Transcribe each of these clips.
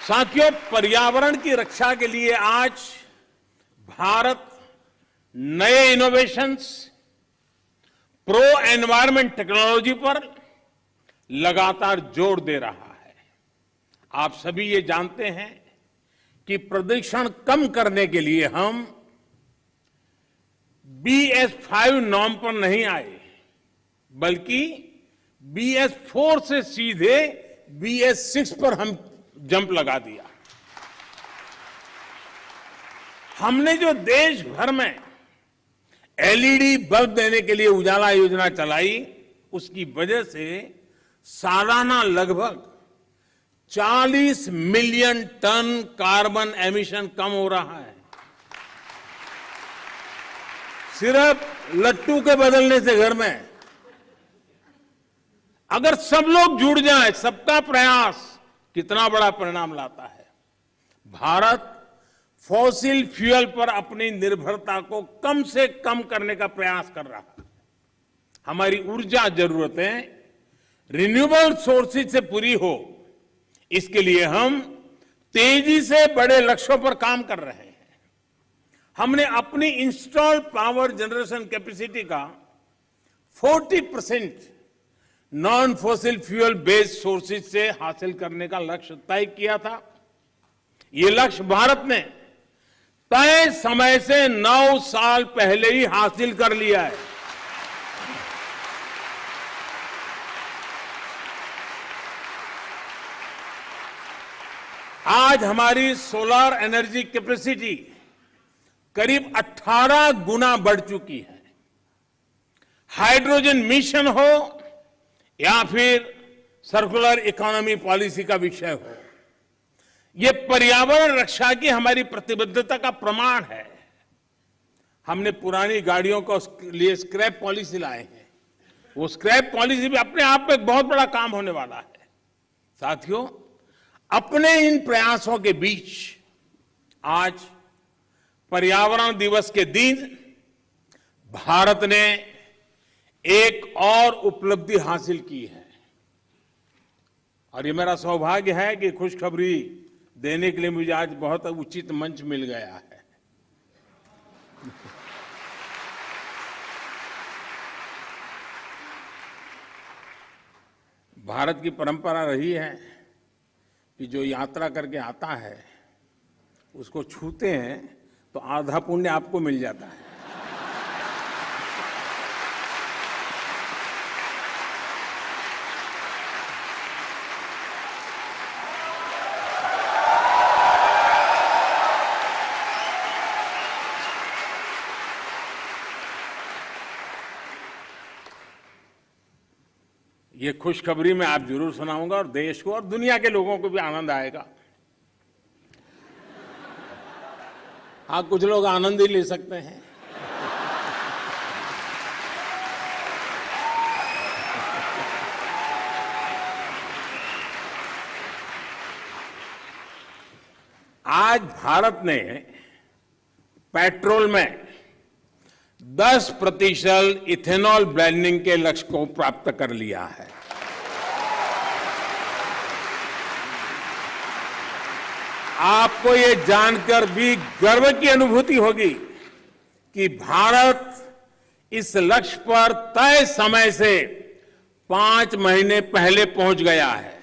साथियों, पर्यावरण की रक्षा के लिए आज भारत नए इनोवेशंस, प्रो एनवायरमेंट टेक्नोलॉजी पर लगातार जोर दे रहा है। आप सभी ये जानते हैं कि प्रदूषण कम करने के लिए हम BS5 नॉर्म पर नहीं आए, बल्कि BS4 से सीधे BS6 पर हम जंप लगा दिया। हमने जो देश भर में LED बल्ब देने के लिए उजाला योजना चलाई, उसकी वजह से सालाना लगभग 40 मिलियन टन कार्बन एमिशन कम हो रहा है। सिर्फ लट्टू के बदलने से घर में अगर सब लोग जुड़ जाएं, सबका प्रयास कितना बड़ा परिणाम लाता है। भारत फॉसिल फ्यूल पर अपनी निर्भरता को कम से कम करने का प्रयास कर रहा है। हमारी ऊर्जा जरूरतें रिन्यूएबल सोर्सेज से पूरी हो, इसके लिए हम तेजी से बड़े लक्ष्यों पर काम कर रहे हैं। हमने अपनी इंस्टॉल्ड पावर जनरेशन कैपेसिटी का 40% non fossil fuel based sources से हासिल करने का लक्ष्य तय किया था। ये लक्ष्य भारत ने तय समय से 9 साल पहले ही हासिल कर लिया है। आज हमारी सोलर एनर्जी कैपेसिटी करीब 18 गुना बढ़ चुकी है। हाइड्रोजन मिशन हो या फिर सर्कुलर इकोनॉमी पॉलिसी का विषय हो, यह पर्यावरण रक्षा की हमारी प्रतिबद्धता का प्रमाण है। हमने पुरानी गाड़ियों को लिए स्क्रैप पॉलिसी लाए हैं। वो स्क्रैप पॉलिसी भी अपने आप में एक बहुत बड़ा काम होने वाला है। साथियों, अपने इन प्रयासों के बीच आज पर्यावरण दिवस के दिन भारत ने एक और उपलब्धि हासिल की है, और ये मेरा सौभाग्य है कि खुशखबरी देने के लिए मुझे आज बहुत उचित मंच मिल गया है। भारत की परंपरा रही है कि जो यात्रा करके आता है उसको छूते हैं तो आधा पुण्य आपको मिल जाता है। ये खुशखबरी मैं आप जरूर सुनाऊंगा और देश को और दुनिया के लोगों को भी आनंद आएगा। हाँ, कुछ लोग आनंद ही ले सकते हैं। आज भारत ने पेट्रोल में 10% इथेनॉल ब्लेंडिंग के लक्ष्य को प्राप्त कर लिया है। आपको ये जानकर भी गर्व की अनुभूति होगी कि भारत इस लक्ष्य पर तय समय से 5 महीने पहले पहुंच गया है।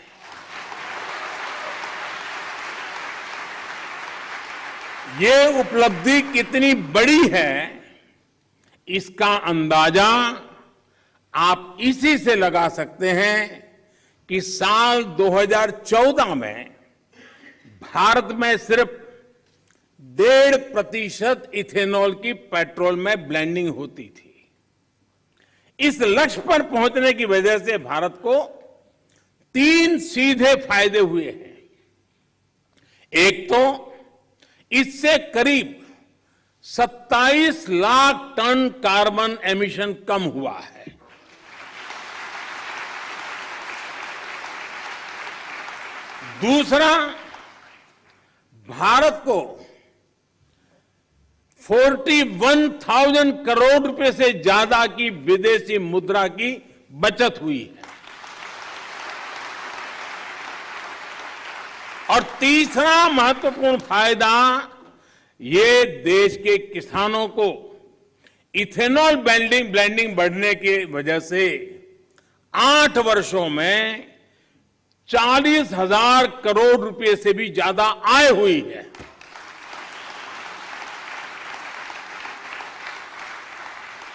ये उपलब्धि कितनी बड़ी है, इसका अंदाजा आप इसी से लगा सकते हैं कि साल 2014 में भारत में सिर्फ 1.5% इथेनॉल की पेट्रोल में ब्लेंडिंग होती थी। इस लक्ष्य पर पहुंचने की वजह से भारत को 3 सीधे फायदे हुए हैं। एक तो इससे करीब 27 लाख टन कार्बन एमिशन कम हुआ है। दूसरा, भारत को 41,000 करोड़ रुपए से ज्यादा की विदेशी मुद्रा की बचत हुई है। और तीसरा महत्वपूर्ण फायदा, ये देश के किसानों को इथेनॉल ब्लेंडिंग बढ़ने की वजह से 8 वर्षों में 40,000 करोड़ रुपए से भी ज्यादा आय हुई है।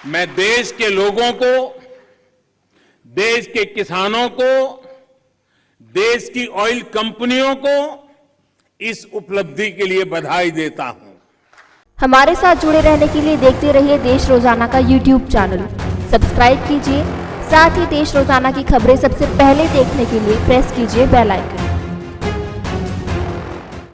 मैं देश के लोगों को, देश के किसानों को, देश की ऑयल कंपनियों को इस उपलब्धि के लिए बधाई देता हूं। हमारे साथ जुड़े रहने के लिए देखते रहिए देश रोजाना का YouTube चैनल। सब्सक्राइब कीजिए, साथ ही देश रोजाना की खबरें सबसे पहले देखने के लिए प्रेस कीजिए बेल आइकन।